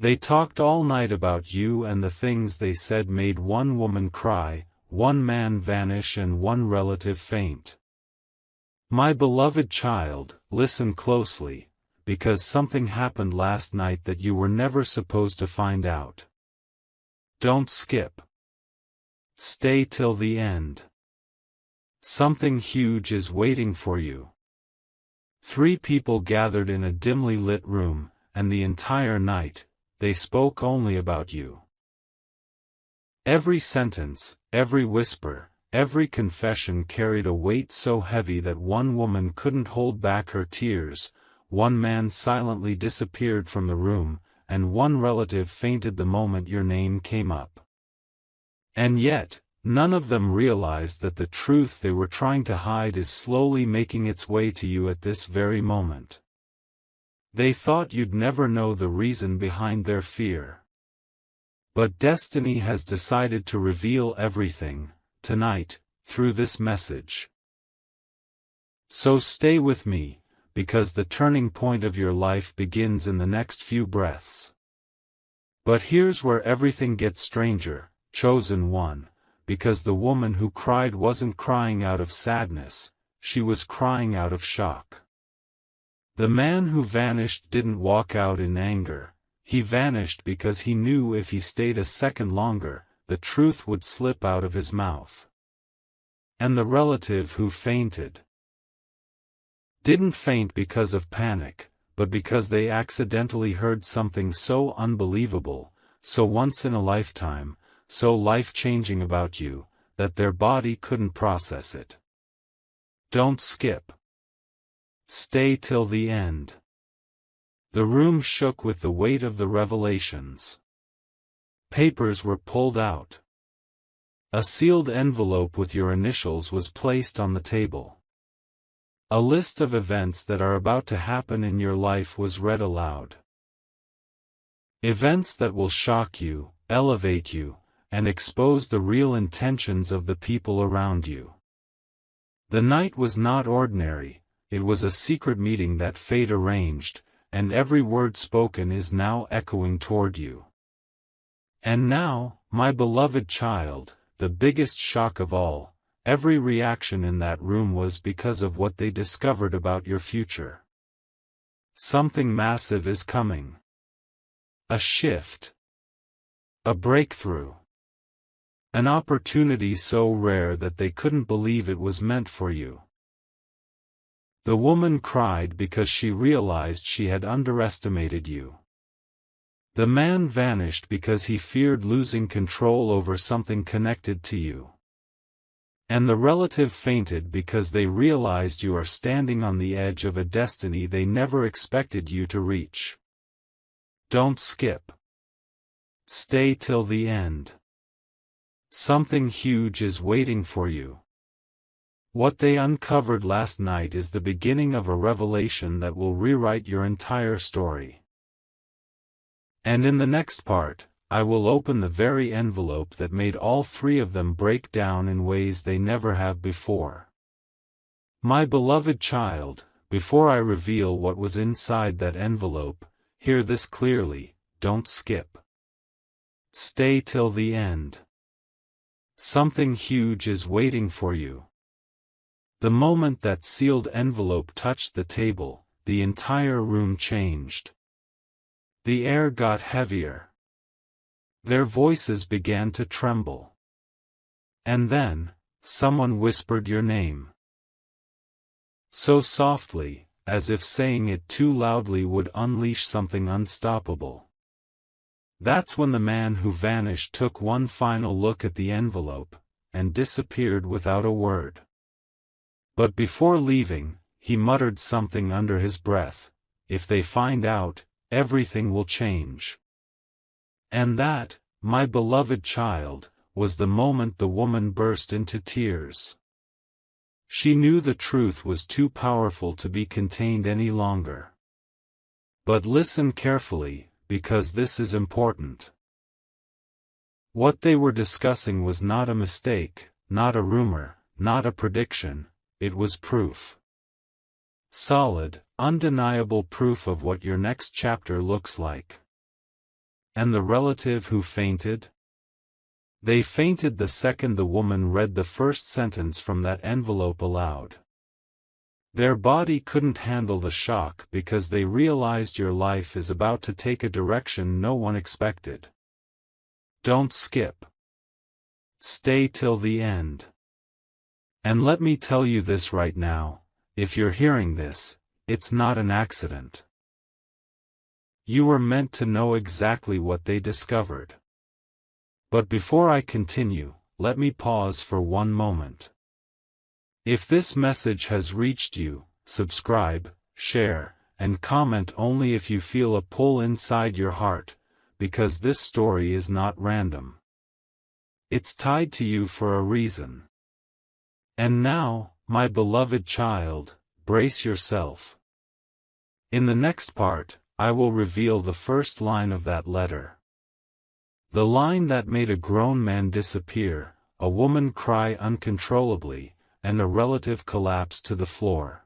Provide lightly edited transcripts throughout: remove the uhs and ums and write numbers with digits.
They talked all night about you, and the things they said made one woman cry, one man vanish, and one relative faint. My beloved child, listen closely, because something happened last night that you were never supposed to find out. Don't skip. Stay till the end. Something huge is waiting for you. 3 people gathered in a dimly lit room, and the entire night, they spoke only about you. Every sentence, every whisper, every confession carried a weight so heavy that one woman couldn't hold back her tears, one man silently disappeared from the room, and one relative fainted the moment your name came up. And yet, none of them realized that the truth they were trying to hide is slowly making its way to you at this very moment. They thought you'd never know the reason behind their fear. But destiny has decided to reveal everything, tonight, through this message. So stay with me, because the turning point of your life begins in the next few breaths. But here's where everything gets stranger, chosen one, because the woman who cried wasn't crying out of sadness, she was crying out of shock. The man who vanished didn't walk out in anger, he vanished because he knew if he stayed a second longer, the truth would slip out of his mouth. And the relative who fainted didn't faint because of panic, but because they accidentally heard something so unbelievable, so once in a lifetime, so life-changing about you, that their body couldn't process it. Don't skip. Stay till the end. The room shook with the weight of the revelations. Papers were pulled out. A sealed envelope with your initials was placed on the table. A list of events that are about to happen in your life was read aloud. Events that will shock you, elevate you, and expose the real intentions of the people around you. The night was not ordinary, it was a secret meeting that fate arranged, and every word spoken is now echoing toward you. And now, my beloved child, the biggest shock of all, every reaction in that room was because of what they discovered about your future. Something massive is coming. A shift. A breakthrough. An opportunity so rare that they couldn't believe it was meant for you. The woman cried because she realized she had underestimated you. The man vanished because he feared losing control over something connected to you. And the relative fainted because they realized you are standing on the edge of a destiny they never expected you to reach. Don't skip. Stay till the end. Something huge is waiting for you. What they uncovered last night is the beginning of a revelation that will rewrite your entire story. And in the next part, I will open the very envelope that made all 3 of them break down in ways they never have before. My beloved child, before I reveal what was inside that envelope, hear this clearly, don't skip. Stay till the end. Something huge is waiting for you. The moment that sealed envelope touched the table, the entire room changed. The air got heavier. Their voices began to tremble. And then, someone whispered your name. So softly, as if saying it too loudly would unleash something unstoppable. That's when the man who vanished took one final look at the envelope, and disappeared without a word. But before leaving, he muttered something under his breath, "If they find out, everything will change." And that, my beloved child, was the moment the woman burst into tears. She knew the truth was too powerful to be contained any longer. But listen carefully, because this is important. What they were discussing was not a mistake, not a rumor, not a prediction, it was proof. Solid, undeniable proof of what your next chapter looks like. And the relative who fainted? They fainted the second the woman read the first sentence from that envelope aloud. Their body couldn't handle the shock because they realized your life is about to take a direction no one expected. Don't skip. Stay till the end. And let me tell you this right now, if you're hearing this, it's not an accident. You were meant to know exactly what they discovered. But before I continue, let me pause for one moment. If this message has reached you, subscribe, share, and comment only if you feel a pull inside your heart, because this story is not random. It's tied to you for a reason. And now, my beloved child, brace yourself. In the next part, I will reveal the first line of that letter. The line that made a grown man disappear, a woman cry uncontrollably, and a relative collapse to the floor.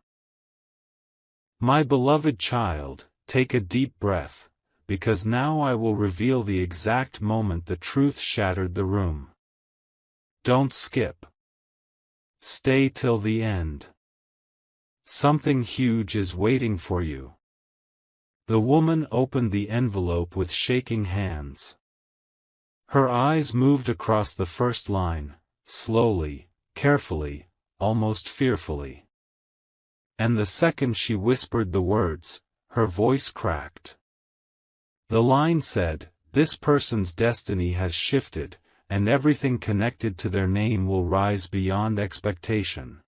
My beloved child, take a deep breath, because now I will reveal the exact moment the truth shattered the room. Don't skip. Stay till the end. Something huge is waiting for you. The woman opened the envelope with shaking hands. Her eyes moved across the first line, slowly, carefully, almost fearfully. And the second she whispered the words, her voice cracked. The line said, "This person's destiny has shifted, and everything connected to their name will rise beyond expectation."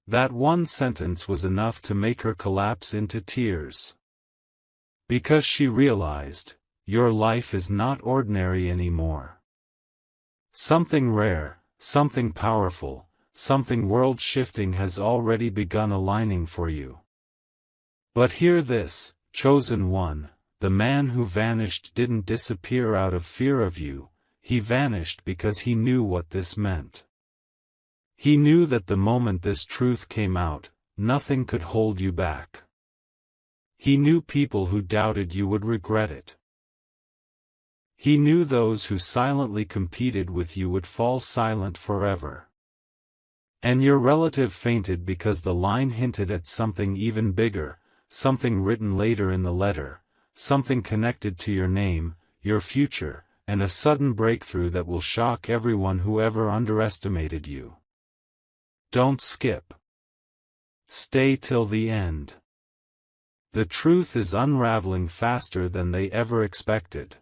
That one sentence was enough to make her collapse into tears. Because she realized, your life is not ordinary anymore. Something rare, something powerful, something world-shifting has already begun aligning for you. But hear this, chosen one, the man who vanished didn't disappear out of fear of you, he vanished because he knew what this meant. He knew that the moment this truth came out, nothing could hold you back. He knew people who doubted you would regret it. He knew those who silently competed with you would fall silent forever. And your relative fainted because the line hinted at something even bigger, something written later in the letter, something connected to your name, your future, and a sudden breakthrough that will shock everyone who ever underestimated you. Don't skip. Stay till the end. The truth is unraveling faster than they ever expected.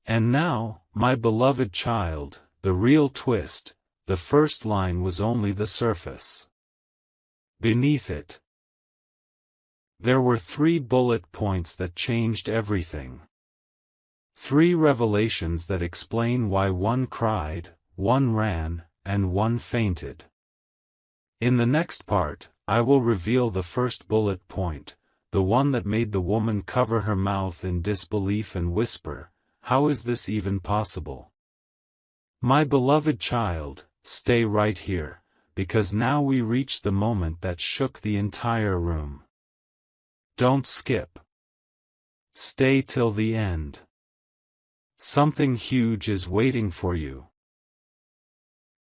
And now, my beloved child, the real twist, the first line was only the surface. Beneath it, there were 3 bullet points that changed everything. 3 revelations that explain why one cried, one ran, and one fainted. In the next part, I will reveal the first bullet point, the one that made the woman cover her mouth in disbelief and whisper, "How is this even possible?" My beloved child, stay right here, because now we reach the moment that shook the entire room. Don't skip. Stay till the end. Something huge is waiting for you.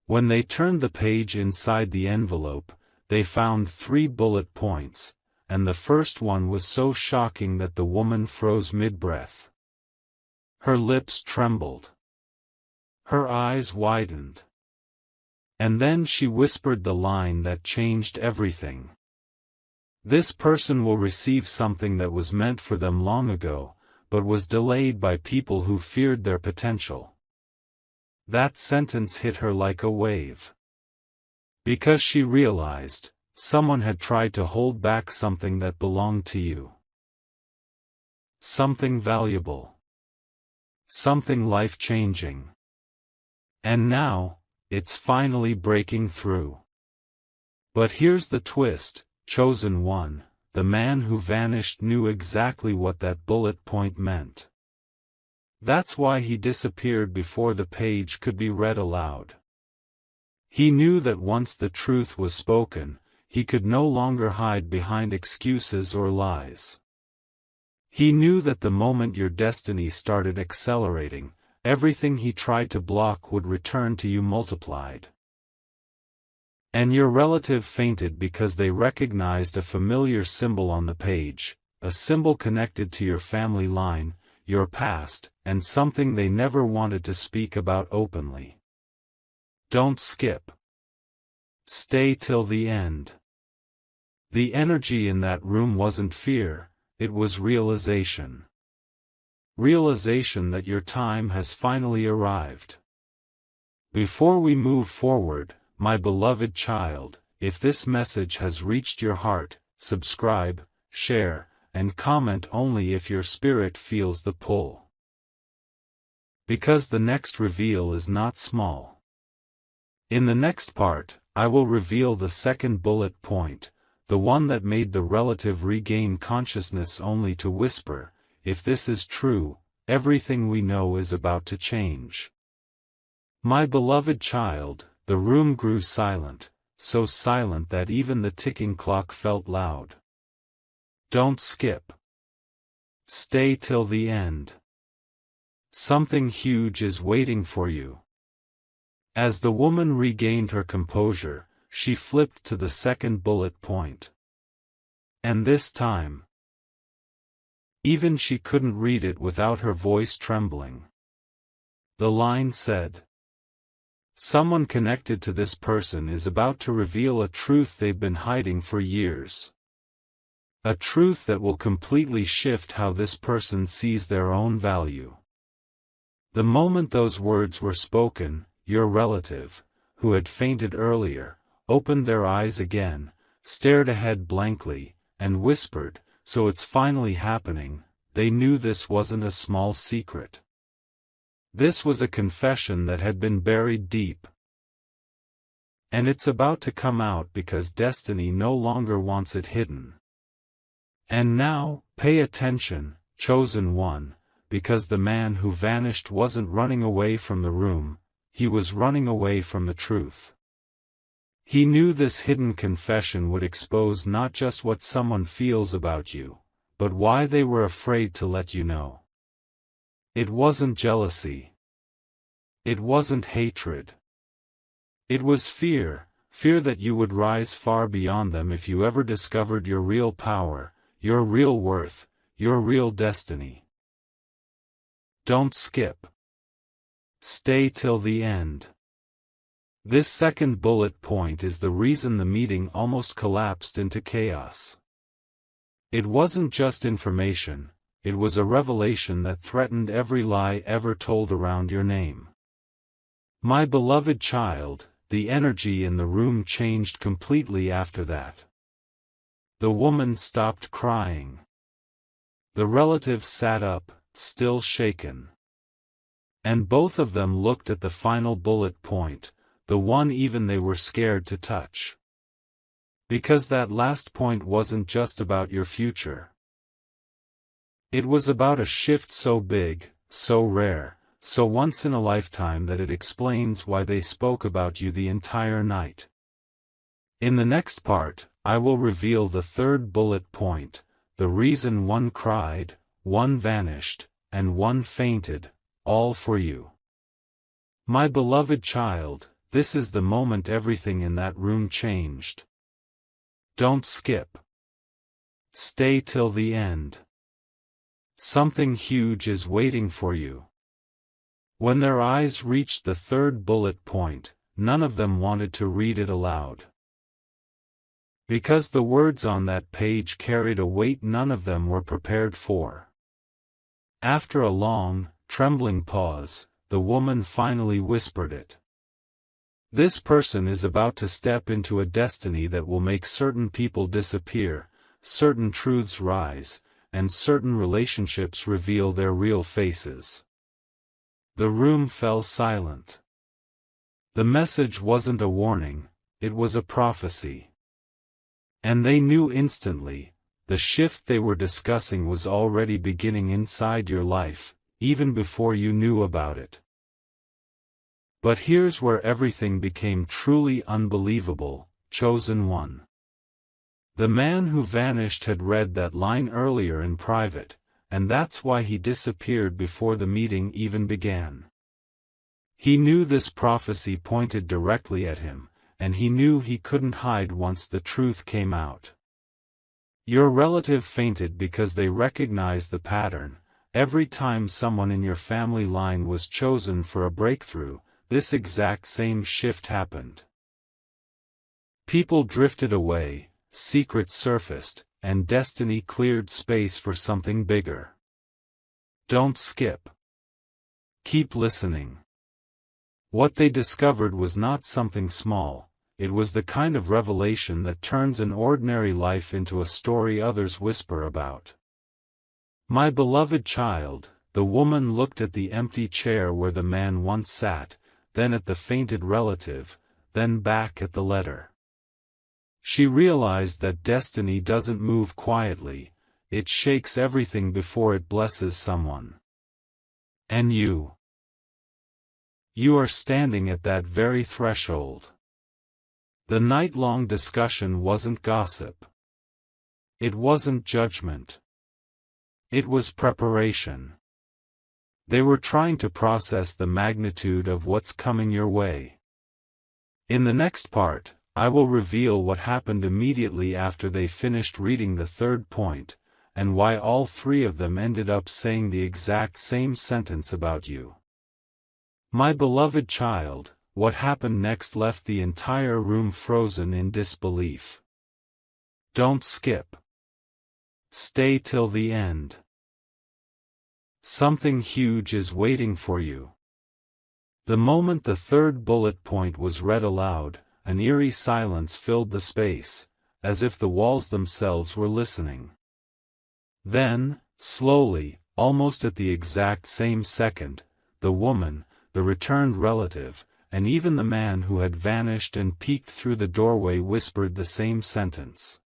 When they turned the page inside the envelope, they found 3 bullet points, and the first one was so shocking that the woman froze mid-breath. Her lips trembled. Her eyes widened. And then she whispered the line that changed everything. This person will receive something that was meant for them long ago, but was delayed by people who feared their potential. That sentence hit her like a wave. Because she realized, someone had tried to hold back something that belonged to you. Something valuable. Something life-changing. And now, it's finally breaking through. But here's the twist, chosen one, the man who vanished knew exactly what that bullet point meant. That's why he disappeared before the page could be read aloud. He knew that once the truth was spoken, he could no longer hide behind excuses or lies. He knew that the moment your destiny started accelerating, everything he tried to block would return to you multiplied. And your relative fainted because they recognized a familiar symbol on the page, a symbol connected to your family line, your past, and something they never wanted to speak about openly. Don't skip. Stay till the end. The energy in that room wasn't fear, it was realization. Realization that your time has finally arrived. Before we move forward, my beloved child, if this message has reached your heart, subscribe, share, and comment only if your spirit feels the pull. Because the next reveal is not small. In the next part, I will reveal the second bullet point, the one that made the relative regain consciousness only to whisper, if this is true, everything we know is about to change. My beloved child, the room grew silent, so silent that even the ticking clock felt loud. Don't skip. Stay till the end. Something huge is waiting for you. As the woman regained her composure, she flipped to the second bullet point. And this time, even she couldn't read it without her voice trembling. The line said, "Someone connected to this person is about to reveal a truth they've been hiding for years. A truth that will completely shift how this person sees their own value." The moment those words were spoken, your relative, who had fainted earlier, opened their eyes again, stared ahead blankly, and whispered, "So it's finally happening." They knew this wasn't a small secret. This was a confession that had been buried deep. And it's about to come out because destiny no longer wants it hidden. And now, pay attention, chosen one, because the man who vanished wasn't running away from the room, he was running away from the truth. He knew this hidden confession would expose not just what someone feels about you, but why they were afraid to let you know. It wasn't jealousy. It wasn't hatred. It was fear, fear that you would rise far beyond them if you ever discovered your real power, your real worth, your real destiny. Don't skip. Stay till the end. This second bullet point is the reason the meeting almost collapsed into chaos. It wasn't just information, it was a revelation that threatened every lie ever told around your name. My beloved child, the energy in the room changed completely after that. The woman stopped crying. The relative sat up, still shaken. And both of them looked at the final bullet point, the one even they were scared to touch. Because that last point wasn't just about your future. It was about a shift so big, so rare, so once in a lifetime that it explains why they spoke about you the entire night. In the next part, I will reveal the third bullet point, the reason one cried, one vanished, and one fainted, all for you. My beloved child, this is the moment everything in that room changed. Don't skip. Stay till the end. Something huge is waiting for you. When their eyes reached the third bullet point, none of them wanted to read it aloud. Because the words on that page carried a weight none of them were prepared for. After a long, trembling pause, the woman finally whispered it. This person is about to step into a destiny that will make certain people disappear, certain truths rise, and certain relationships reveal their real faces. The room fell silent. The message wasn't a warning, it was a prophecy. And they knew instantly, the shift they were discussing was already beginning inside your life, even before you knew about it. But here's where everything became truly unbelievable, chosen one. The man who vanished had read that line earlier in private, and that's why he disappeared before the meeting even began. He knew this prophecy pointed directly at him, and he knew he couldn't hide once the truth came out. Your relative fainted because they recognized the pattern. Every time someone in your family line was chosen for a breakthrough, this exact same shift happened. People drifted away, secrets surfaced, and destiny cleared space for something bigger. Don't skip. Keep listening. What they discovered was not something small, it was the kind of revelation that turns an ordinary life into a story others whisper about. My beloved child, the woman looked at the empty chair where the man once sat, then at the fainted relative, then back at the letter. She realized that destiny doesn't move quietly, it shakes everything before it blesses someone. And you are standing at that very threshold. The night-long discussion wasn't gossip. It wasn't judgment. It was preparation. They were trying to process the magnitude of what's coming your way. In the next part, I will reveal what happened immediately after they finished reading the third point, and why all three of them ended up saying the exact same sentence about you. My beloved child, what happened next left the entire room frozen in disbelief. Don't skip. Stay till the end. Something huge is waiting for you. The moment the third bullet point was read aloud, an eerie silence filled the space, as if the walls themselves were listening. Then, slowly, almost at the exact same second, the woman, the returned relative, and even the man who had vanished and peeked through the doorway whispered the same sentence.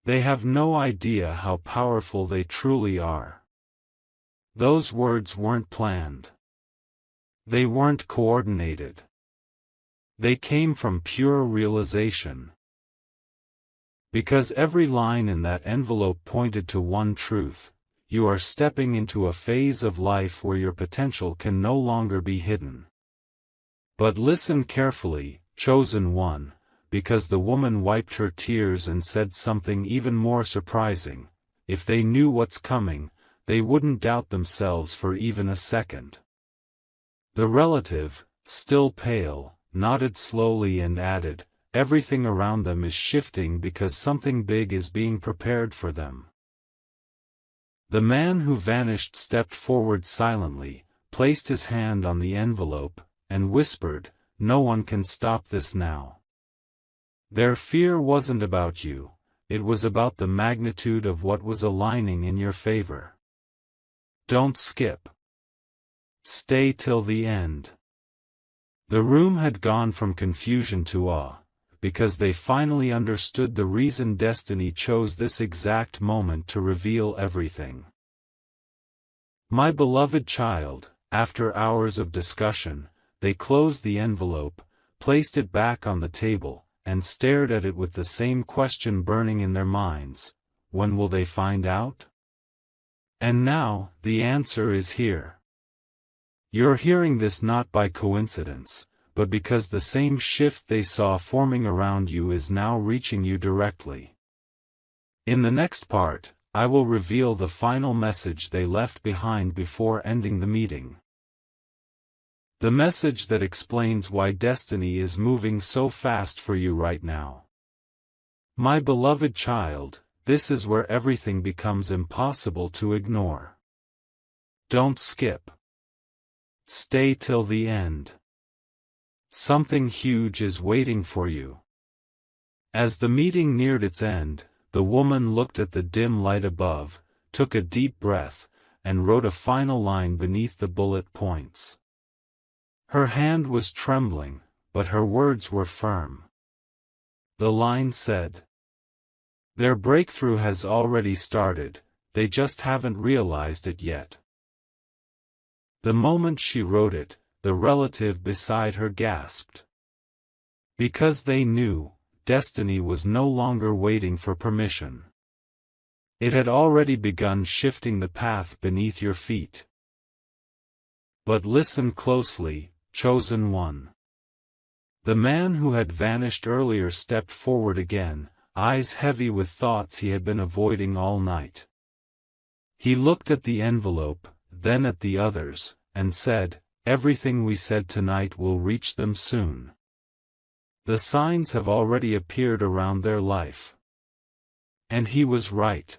They have no idea how powerful they truly are. Those words weren't planned. They weren't coordinated. They came from pure realization. Because every line in that envelope pointed to one truth: you are stepping into a phase of life where your potential can no longer be hidden. But listen carefully, chosen one, because the woman wiped her tears and said something even more surprising. If they knew what's coming, they wouldn't doubt themselves for even a second. The relative, still pale, nodded slowly and added, everything around them is shifting because something big is being prepared for them. The man who vanished stepped forward silently, placed his hand on the envelope, and whispered, no one can stop this now. Their fear wasn't about you, it was about the magnitude of what was aligning in your favor. Don't skip. Stay till the end. The room had gone from confusion to awe, because they finally understood the reason destiny chose this exact moment to reveal everything. My beloved child, after hours of discussion, they closed the envelope, placed it back on the table, and stared at it with the same question burning in their minds: when will they find out? And now, the answer is here. You're hearing this not by coincidence, but because the same shift they saw forming around you is now reaching you directly. In the next part, I will reveal the final message they left behind before ending the meeting. The message that explains why destiny is moving so fast for you right now. My beloved child, this is where everything becomes impossible to ignore. Don't skip. Stay till the end. Something huge is waiting for you. As the meeting neared its end, the woman looked at the dim light above, took a deep breath, and wrote a final line beneath the bullet points. Her hand was trembling, but her words were firm. The line said, their breakthrough has already started, they just haven't realized it yet. The moment she wrote it, the relative beside her gasped. Because they knew, destiny was no longer waiting for permission. It had already begun shifting the path beneath your feet. But listen closely, chosen one. The man who had vanished earlier stepped forward again, eyes heavy with thoughts he had been avoiding all night. He looked at the envelope, then at the others, and said, "Everything we said tonight will reach them soon. The signs have already appeared around their life." And he was right.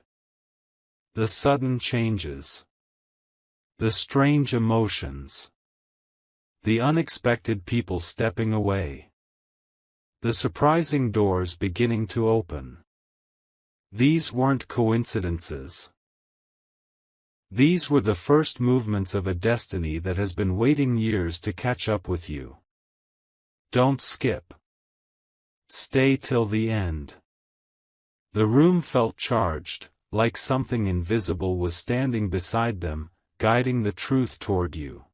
The sudden changes. The strange emotions. The unexpected people stepping away. The surprising doors beginning to open. These weren't coincidences. These were the first movements of a destiny that has been waiting years to catch up with you. Don't skip. Stay till the end. The room felt charged, like something invisible was standing beside them, guiding the truth toward you.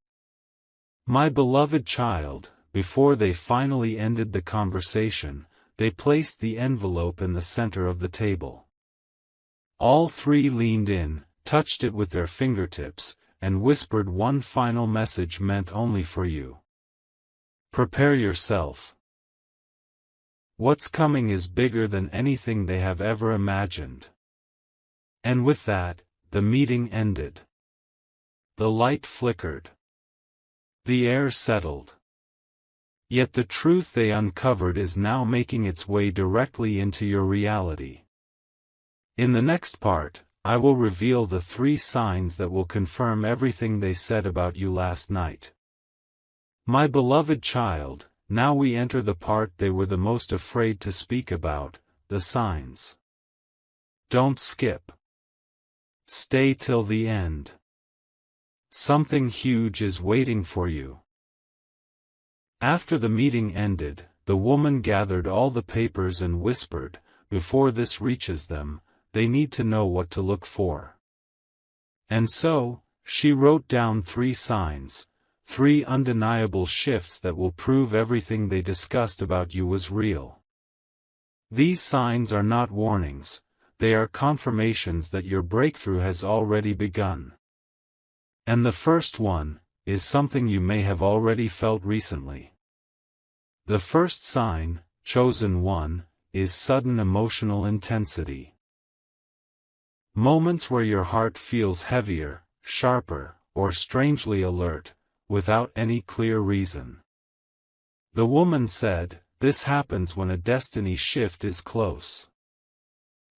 My beloved child, before they finally ended the conversation, they placed the envelope in the center of the table. All three leaned in, touched it with their fingertips, and whispered one final message meant only for you. Prepare yourself. What's coming is bigger than anything they have ever imagined. And with that, the meeting ended. The light flickered. The air settled. Yet the truth they uncovered is now making its way directly into your reality. In the next part, I will reveal the 3 signs that will confirm everything they said about you last night. My beloved child, now we enter the part they were the most afraid to speak about, the signs. Don't skip. Stay till the end. Something huge is waiting for you. After the meeting ended, the woman gathered all the papers and whispered, "Before this reaches them, they need to know what to look for." And so, she wrote down 3 signs, 3 undeniable shifts that will prove everything they discussed about you was real. These signs are not warnings, they are confirmations that your breakthrough has already begun. And the first one is something you may have already felt recently. The first sign, chosen one, is sudden emotional intensity. Moments where your heart feels heavier, sharper, or strangely alert, without any clear reason. The woman said, this happens when a destiny shift is close.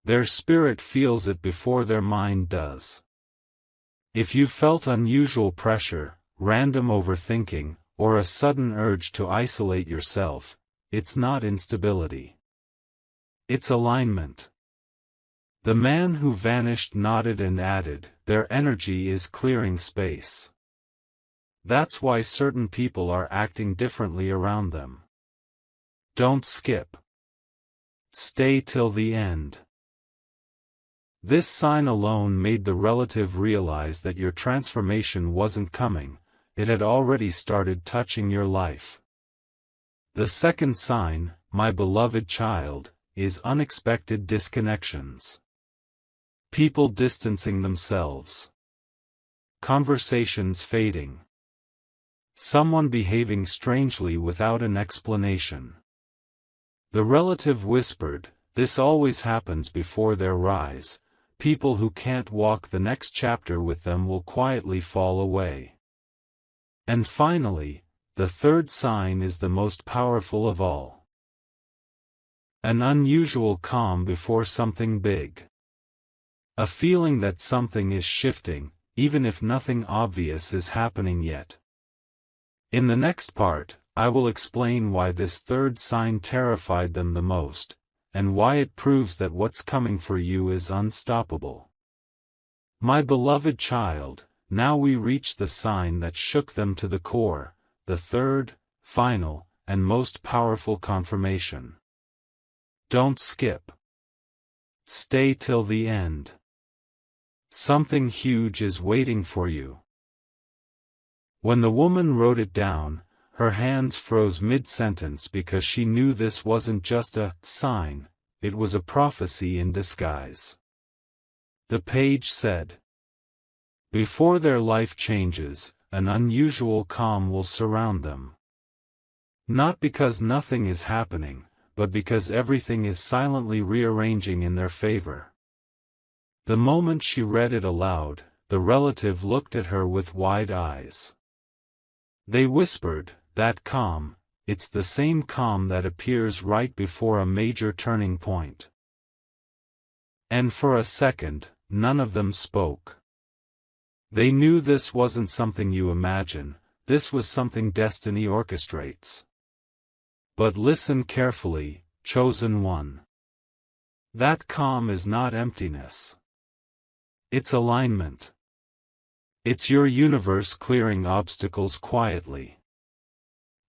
Their spirit feels it before their mind does. If you felt unusual pressure, random overthinking, or a sudden urge to isolate yourself, it's not instability. It's alignment. The man who vanished nodded and added, their energy is clearing space. That's why certain people are acting differently around them. Don't skip. Stay till the end. This sign alone made the relative realize that your transformation wasn't coming, it had already started touching your life. The second sign, my beloved child, is unexpected disconnections. People distancing themselves. Conversations fading. Someone behaving strangely without an explanation. The relative whispered, this always happens before their rise. People who can't walk the next chapter with them will quietly fall away. And finally, the third sign is the most powerful of all. An unusual calm before something big. A feeling that something is shifting, even if nothing obvious is happening yet. In the next part, I will explain why this third sign terrified them the most, and why it proves that what's coming for you is unstoppable. My beloved child, now we reach the sign that shook them to the core, the third, final, and most powerful confirmation. Don't skip. Stay till the end. Something huge is waiting for you. When the woman wrote it down, her hands froze mid-sentence because she knew this wasn't just a sign, it was a prophecy in disguise. The page said. Before their life changes, an unusual calm will surround them. Not because nothing is happening, but because everything is silently rearranging in their favor. The moment she read it aloud, the relative looked at her with wide eyes. They whispered, "That calm, it's the same calm that appears right before a major turning point." And for a second, none of them spoke. They knew this wasn't something you imagine, this was something destiny orchestrates. But listen carefully, chosen one. That calm is not emptiness. It's alignment. It's your universe clearing obstacles quietly.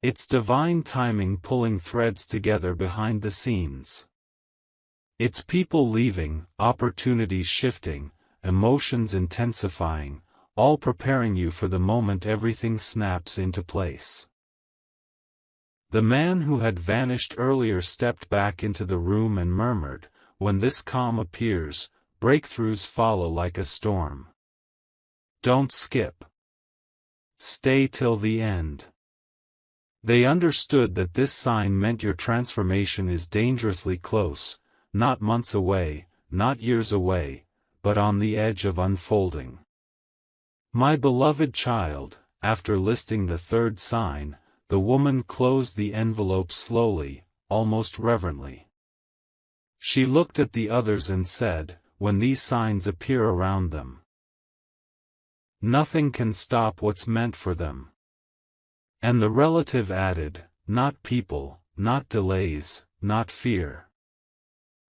It's divine timing pulling threads together behind the scenes. It's people leaving, opportunities shifting, emotions intensifying, all preparing you for the moment everything snaps into place. The man who had vanished earlier stepped back into the room and murmured, "When this calm appears, breakthroughs follow like a storm. Don't skip. Stay till the end." They understood that this sign meant your transformation is dangerously close, not months away, not years away, but on the edge of unfolding. My beloved child, after listing the third sign, the woman closed the envelope slowly, almost reverently. She looked at the others and said, "When these signs appear around them, nothing can stop what's meant for them." And the relative added, "Not people, not delays, not fear.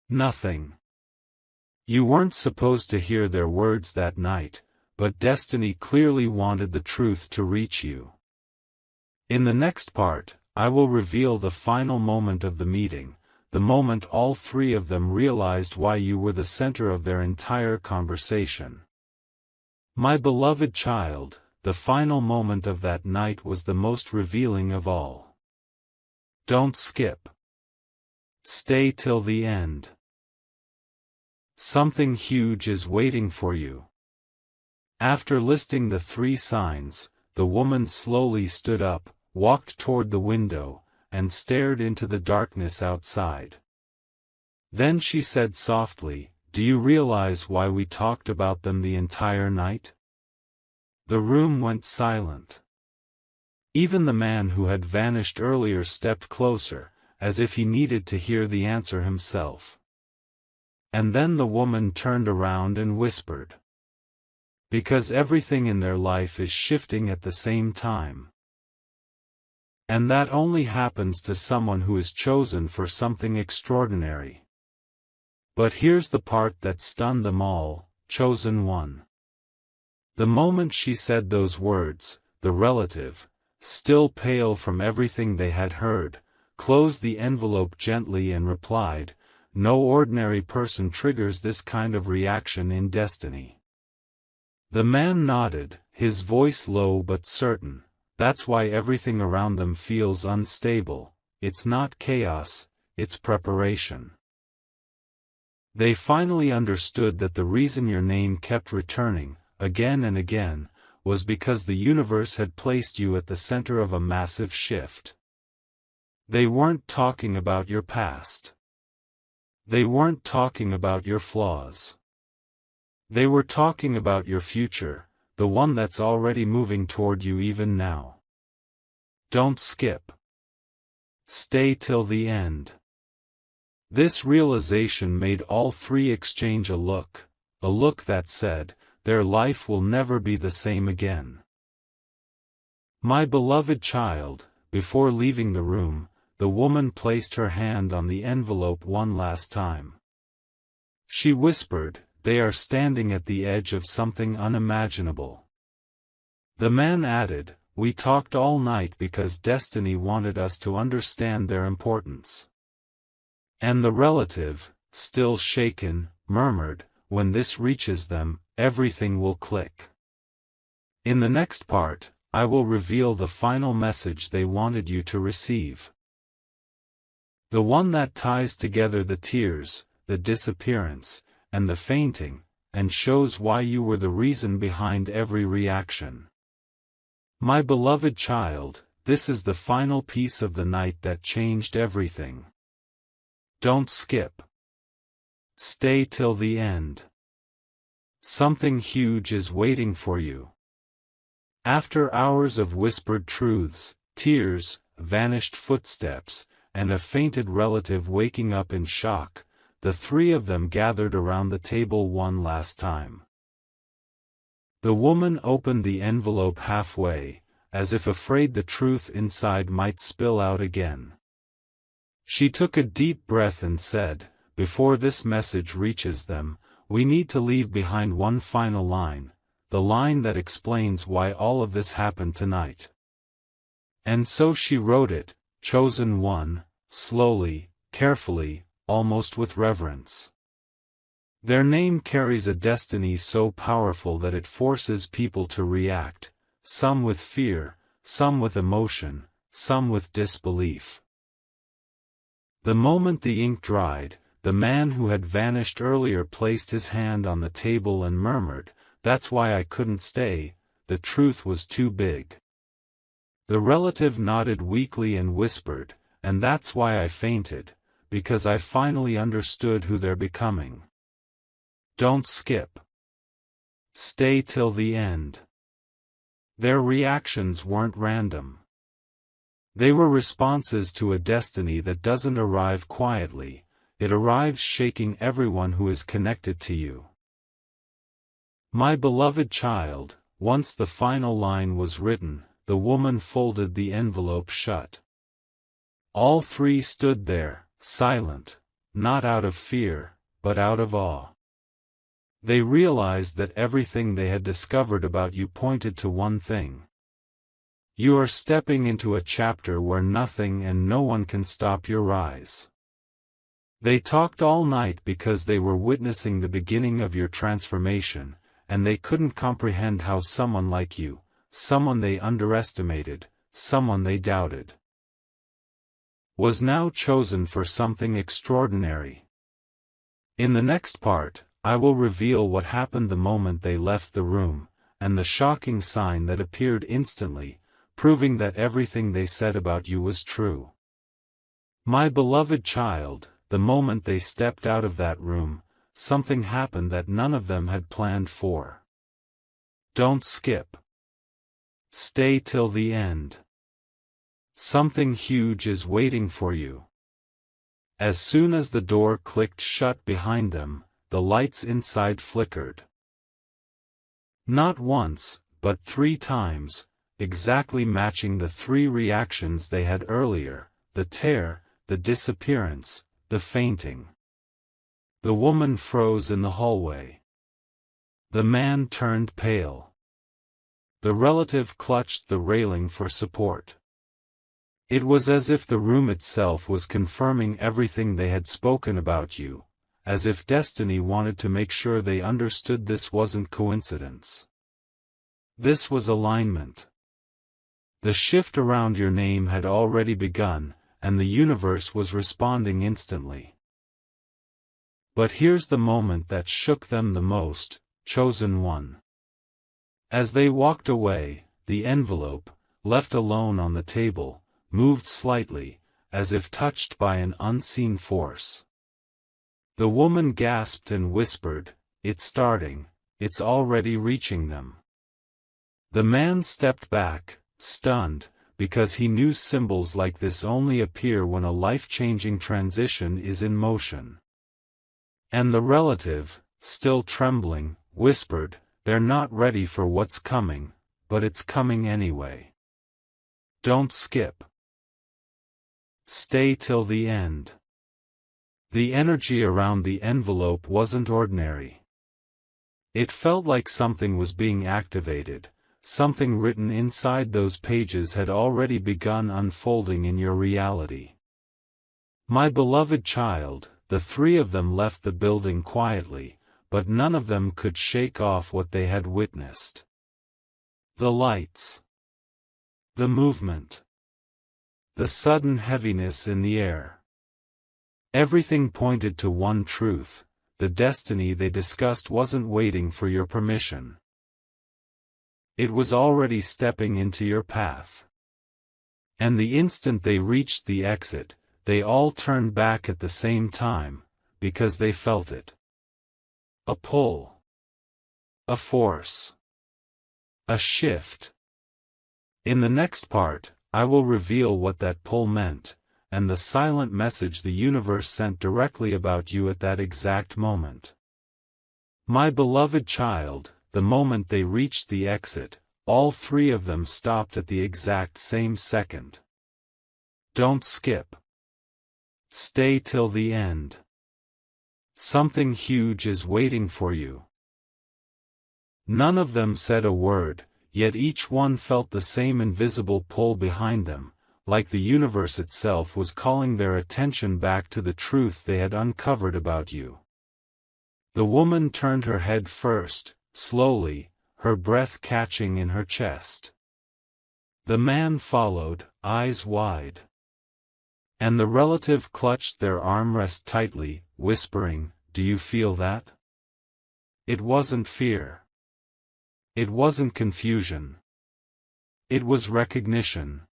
Nothing." You weren't supposed to hear their words that night, but destiny clearly wanted the truth to reach you. In the next part, I will reveal the final moment of the meeting, the moment all three of them realized why you were the center of their entire conversation. My beloved child, the final moment of that night was the most revealing of all. Don't skip. Stay till the end. Something huge is waiting for you. After listing the three signs, the woman slowly stood up, walked toward the window, and stared into the darkness outside. Then she said softly, "Do you realize why we talked about them the entire night?" The room went silent. Even the man who had vanished earlier stepped closer, as if he needed to hear the answer himself. And then the woman turned around and whispered, "Because everything in their life is shifting at the same time. And that only happens to someone who is chosen for something extraordinary." But here's the part that stunned them all, chosen one. The moment she said those words, the relative, still pale from everything they had heard, closed the envelope gently and replied, "No ordinary person triggers this kind of reaction in destiny." The man nodded, his voice low but certain. "That's why everything around them feels unstable. It's not chaos, it's preparation." They finally understood that the reason your name kept returning, again and again, was because the universe had placed you at the center of a massive shift. They weren't talking about your past. They weren't talking about your flaws. They were talking about your future, the one that's already moving toward you even now. Don't skip. Stay till the end. This realization made all three exchange a look that said, their life will never be the same again. My beloved child, before leaving the room, the woman placed her hand on the envelope one last time. She whispered, "They are standing at the edge of something unimaginable." The man added, "We talked all night because destiny wanted us to understand their importance." And the relative, still shaken, murmured, "When this reaches them, everything will click." In the next part, I will reveal the final message they wanted you to receive. The one that ties together the tears, the disappearance, and the fainting, and shows why you were the reason behind every reaction. My beloved child, this is the final piece of the night that changed everything. Don't skip. Stay till the end. Something huge is waiting for you. After hours of whispered truths, tears, vanished footsteps, and a fainted relative waking up in shock, the three of them gathered around the table one last time. The woman opened the envelope halfway, as if afraid the truth inside might spill out again. She took a deep breath and said, "Before this message reaches them, we need to leave behind one final line, the line that explains why all of this happened tonight." And so she wrote it, Chosen One, slowly, carefully, almost with reverence. Their name carries a destiny so powerful that it forces people to react, some with fear, some with emotion, some with disbelief. The moment the ink dried, the man who had vanished earlier placed his hand on the table and murmured, "That's why I couldn't stay, the truth was too big." The relative nodded weakly and whispered, "And that's why I fainted, because I finally understood who they're becoming." Don't skip. Stay till the end. Their reactions weren't random. They were responses to a destiny that doesn't arrive quietly, it arrives shaking everyone who is connected to you. My beloved child, once the final line was written, the woman folded the envelope shut. All three stood there, silent, not out of fear, but out of awe. They realized that everything they had discovered about you pointed to one thing. You are stepping into a chapter where nothing and no one can stop your rise. They talked all night because they were witnessing the beginning of your transformation, and they couldn't comprehend how someone like you, someone they underestimated, someone they doubted, was now chosen for something extraordinary. In the next part, I will reveal what happened the moment they left the room, and the shocking sign that appeared instantly, proving that everything they said about you was true. My beloved child, the moment they stepped out of that room, something happened that none of them had planned for. Don't skip. Stay till the end. Something huge is waiting for you. As soon as the door clicked shut behind them, the lights inside flickered. Not once, but 3 times, exactly matching the 3 reactions they had earlier, the tear, the disappearance, the fainting. The woman froze in the hallway. The man turned pale. The relative clutched the railing for support. It was as if the room itself was confirming everything they had spoken about you, as if destiny wanted to make sure they understood this wasn't coincidence. This was alignment. The shift around your name had already begun, and the universe was responding instantly. But here's the moment that shook them the most, Chosen One. As they walked away, the envelope, left alone on the table, moved slightly, as if touched by an unseen force. The woman gasped and whispered, "It's starting, it's already reaching them." The man stepped back, stunned, because he knew symbols like this only appear when a life-changing transition is in motion. And the relative, still trembling, whispered, "They're not ready for what's coming, but it's coming anyway. Don't skip. Stay till the end." The energy around the envelope wasn't ordinary. It felt like something was being activated, something written inside those pages had already begun unfolding in your reality. My beloved child, the 3 of them left the building quietly, but none of them could shake off what they had witnessed. The lights. The movement. The sudden heaviness in the air. Everything pointed to one truth, the destiny they discussed wasn't waiting for your permission. It was already stepping into your path. And the instant they reached the exit, they all turned back at the same time, because they felt it. A pull. A force. A shift. In the next part, I will reveal what that pull meant, and the silent message the universe sent directly about you at that exact moment. My beloved child, the moment they reached the exit, all three of them stopped at the exact same second. Don't skip. Stay till the end. Something huge is waiting for you. None of them said a word, yet each one felt the same invisible pull behind them, like the universe itself was calling their attention back to the truth they had uncovered about you. The woman turned her head first, slowly, her breath catching in her chest. The man followed, eyes wide. And the relative clutched their armrest tightly, whispering, "Do you feel that?" It wasn't fear. It wasn't confusion. It was recognition.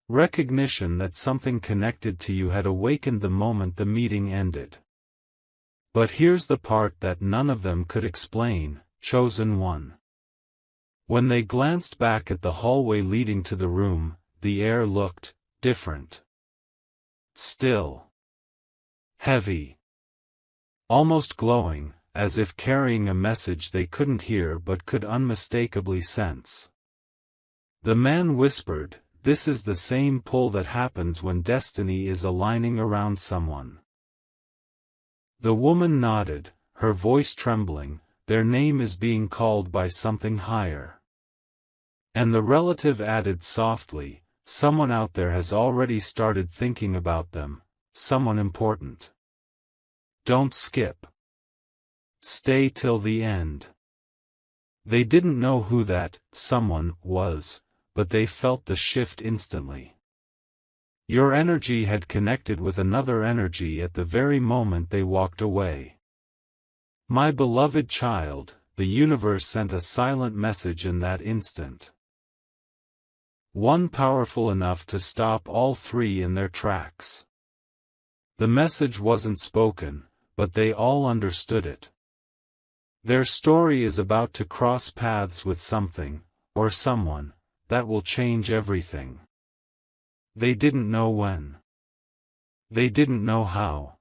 Recognition that something connected to you had awakened the moment the meeting ended. But here's the part that none of them could explain, chosen one. When they glanced back at the hallway leading to the room, the air looked different. Still. Heavy. Almost glowing, as if carrying a message they couldn't hear but could unmistakably sense. The man whispered, "This is the same pull that happens when destiny is aligning around someone." The woman nodded, her voice trembling, "Their name is being called by something higher." And the relative added softly, "Someone out there has already started thinking about them, someone important. Don't skip. Stay till the end." They didn't know who that someone was, but they felt the shift instantly. Your energy had connected with another energy at the very moment they walked away. My beloved child, the universe sent a silent message in that instant. One powerful enough to stop all three in their tracks. The message wasn't spoken, but they all understood it. Their story is about to cross paths with something, or someone, that will change everything. They didn't know when. They didn't know how.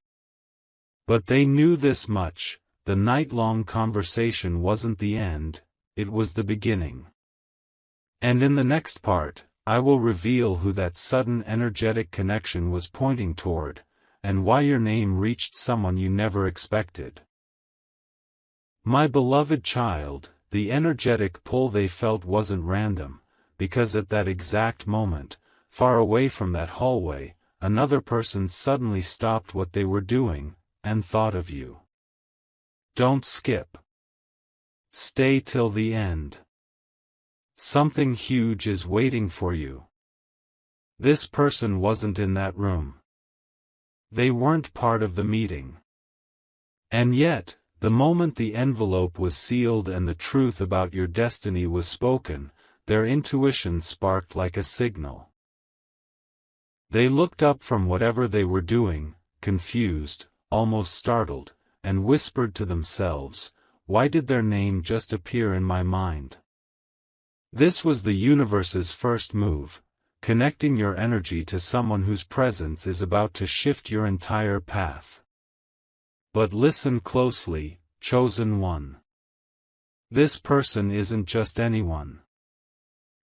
But they knew this much: the night-long conversation wasn't the end, it was the beginning. And in the next part, I will reveal who that sudden energetic connection was pointing toward, and why your name reached someone you never expected. My beloved child, the energetic pull they felt wasn't random, because at that exact moment, far away from that hallway, another person suddenly stopped what they were doing, and thought of you. Don't skip. Stay till the end. Something huge is waiting for you. This person wasn't in that room. They weren't part of the meeting. And yet, the moment the envelope was sealed and the truth about your destiny was spoken, their intuition sparked like a signal. They looked up from whatever they were doing, confused, almost startled, and whispered to themselves, "Why did their name just appear in my mind?" This was the universe's first move, connecting your energy to someone whose presence is about to shift your entire path. But listen closely, chosen one. This person isn't just anyone.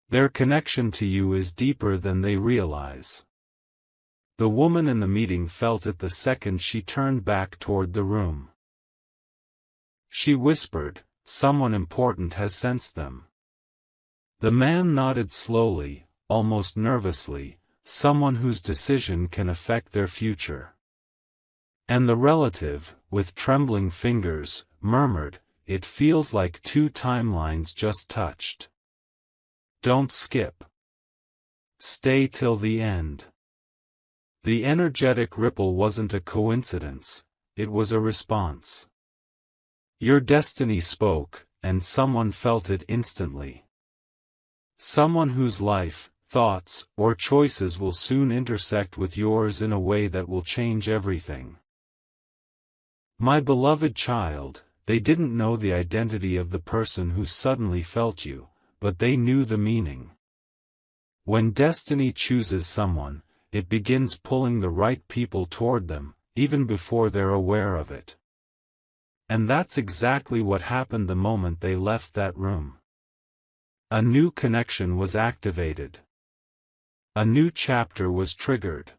Their connection to you is deeper than they realize. The woman in the meeting felt it the second she turned back toward the room. She whispered, "Someone important has sensed them." The man nodded slowly, almost nervously, "Someone whose decision can affect their future." And the relative, with trembling fingers, murmured, "It feels like two timelines just touched. Don't skip. Stay till the end." The energetic ripple wasn't a coincidence, it was a response. Your destiny spoke, and someone felt it instantly. Someone whose life, thoughts, or choices will soon intersect with yours in a way that will change everything. My beloved child, they didn't know the identity of the person who suddenly felt you, but they knew the meaning. When destiny chooses someone, it begins pulling the right people toward them, even before they're aware of it. And that's exactly what happened the moment they left that room. A new connection was activated. A new chapter was triggered.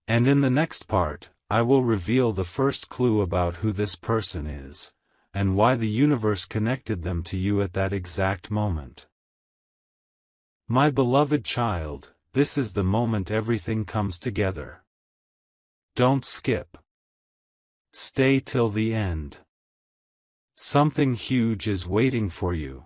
And in the next part, I will reveal the first clue about who this person is, and why the universe connected them to you at that exact moment. My beloved child, this is the moment everything comes together. Don't skip. Stay till the end. Something huge is waiting for you.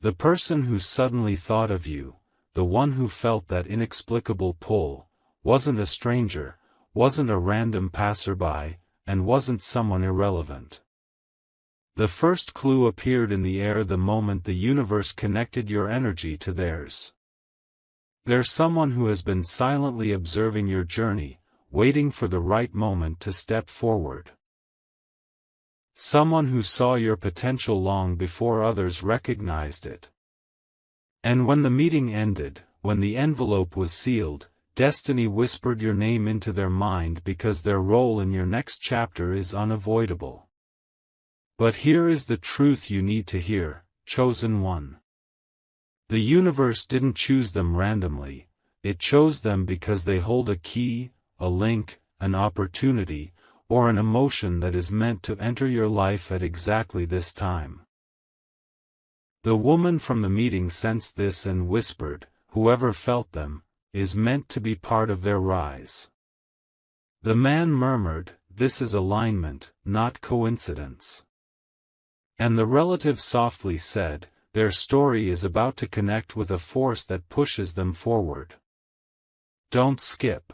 The person who suddenly thought of you, the one who felt that inexplicable pull, wasn't a stranger, wasn't a random passerby, and wasn't someone irrelevant. The first clue appeared in the air the moment the universe connected your energy to theirs. There's someone who has been silently observing your journey, waiting for the right moment to step forward. Someone who saw your potential long before others recognized it. And when the meeting ended, when the envelope was sealed, destiny whispered your name into their mind because their role in your next chapter is unavoidable. But here is the truth you need to hear, chosen one. The universe didn't choose them randomly, it chose them because they hold a key, a link, an opportunity, or an emotion that is meant to enter your life at exactly this time. The woman from the meeting sensed this and whispered, whoever felt them, is meant to be part of their rise. The man murmured, this is alignment, not coincidence. And the relative softly said, their story is about to connect with a force that pushes them forward. Don't skip.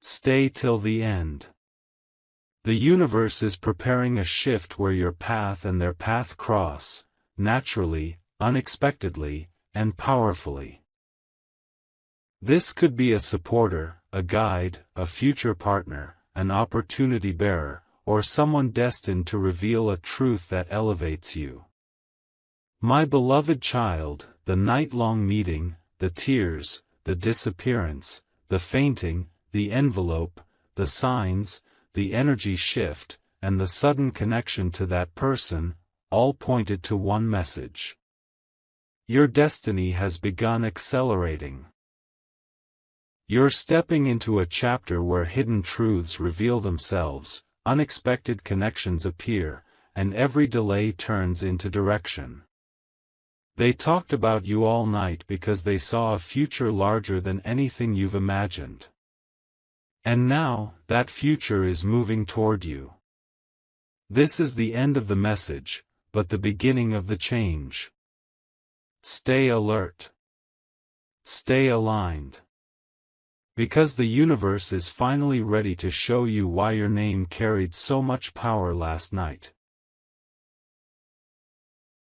Stay till the end. The universe is preparing a shift where your path and their path cross, naturally, unexpectedly, and powerfully. This could be a supporter, a guide, a future partner, an opportunity bearer, or someone destined to reveal a truth that elevates you. My beloved child, the night-long meeting, the tears, the disappearance, the fainting, the envelope, the signs, the energy shift, and the sudden connection to that person, all pointed to one message. Your destiny has begun accelerating. You're stepping into a chapter where hidden truths reveal themselves, unexpected connections appear, and every delay turns into direction. They talked about you all night because they saw a future larger than anything you've imagined. And now, that future is moving toward you. This is the end of the message, but the beginning of the change. Stay alert. Stay aligned. Because the universe is finally ready to show you why your name carried so much power last night.